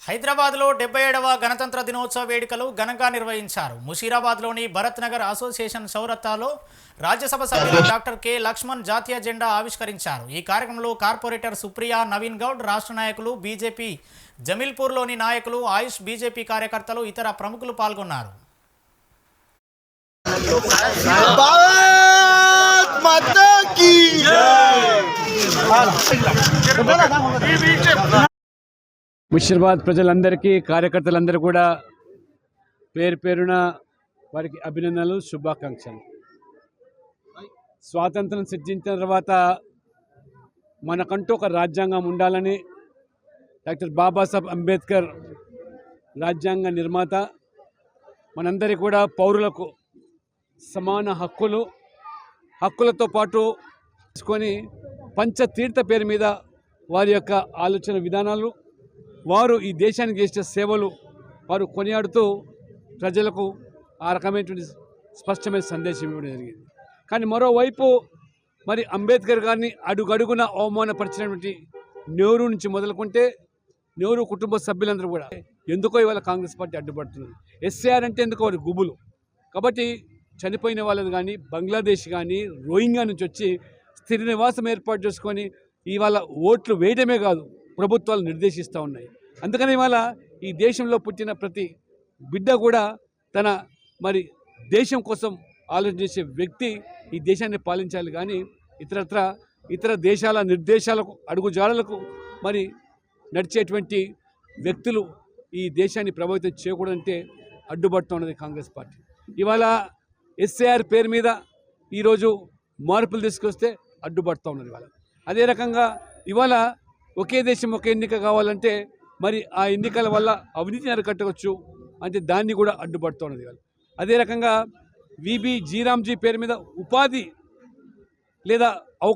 హైదరాబాద్లో 77వ గణతంత్ర దినోత్సవ వేడుకలు ఘనంగా నిర్వహించారు. ముషీరాబాద్లోని భరత్ నగర్ అసోసియేషన్ చౌరస్తాలో రాజ్యసభ సభ్యులు డాక్టర్ కె లక్ష్మణ్ జాతీయ జెండా ఆవిష్కరించారు. ఈ కార్యక్రమంలో కార్పొరేటర్ సుప్రియా, నవీన్ గౌడ్, రాష్ట్ర నాయకులు, బీజేపీ జమీల్పూర్లోని నాయకులు, ఆయుష్ బీజేపీ కార్యకర్తలు, ఇతర ప్రముఖులు పాల్గొన్నారు. ముషీరాబాద్ ప్రజలందరికీ, కార్యకర్తలందరూ కూడా పేరు పేరున వారికి అభినందనలు, శుభాకాంక్షలు. స్వాతంత్రం సిద్ధించిన తర్వాత మనకంటూ ఒక రాజ్యాంగం ఉండాలని డాక్టర్ బాబాసాహెబ్ అంబేద్కర్ రాజ్యాంగ నిర్మాత మనందరి కూడా పౌరులకు సమాన హక్కులతో పాటు తీసుకొని పంచతీర్థ పేరు మీద వారి యొక్క ఆలోచన విధానాలు, వారు ఈ దేశానికి చేసిన సేవలు వారు కొనియాడుతూ ప్రజలకు ఆ రకమైనటువంటి స్పష్టమైన సందేశం ఇవ్వడం జరిగింది. కానీ మరోవైపు మరి అంబేద్కర్ గారిని అడుగడుగున అవమానపరిచినటువంటి నెహ్రూ నుంచి మొదలుకుంటే నెహ్రూ కుటుంబ సభ్యులందరూ కూడా ఎందుకో ఇవాళ కాంగ్రెస్ పార్టీ అడ్డుపడుతున్నారు. ఎస్ఆర్ అంటే ఎందుకో వారి గుబులు. కాబట్టి చనిపోయిన వాళ్ళని కానీ, బంగ్లాదేశ్ కానీ, రోహింగ్యా నుంచి వచ్చి స్థిర నివాసం ఏర్పాటు చేసుకొని ఇవాళ ఓట్లు వేయడమే కాదు, ప్రభుత్వాలు నిర్దేశిస్తూ ఉన్నాయి. అందుకని ఇవాళ ఈ దేశంలో పుట్టిన ప్రతి బిడ్డ కూడా తన మరి దేశం కోసం ఆలోచన చేసే వ్యక్తి ఈ దేశాన్ని పాలించాలి. కానీ ఇతర దేశాల నిర్దేశాలకు, అడుగుజాడలకు మరి నడిచేటువంటి వ్యక్తులు ఈ దేశాన్ని ప్రభావితం చేయకూడదంటే అడ్డుపడుతున్నది కాంగ్రెస్ పార్టీ. ఇవాళ ఎస్ఆర్ పేరు మీద ఈరోజు మార్పులు తీసుకొస్తే అడ్డుపడుతూ ఉన్నది ఇవాళ. అదే రకంగా ఇవాళ ఒకే దేశం ఒక ఎన్నిక కావాలంటే మరి ఆ ఎన్నికల వల్ల అవినీతిని అరికట్టవచ్చు అంటే దాన్ని కూడా అడ్డుపడుతున్నది ఇవాళ. అదే రకంగా విబి జీరామ్జీ పేరు మీద ఉపాధి లేదా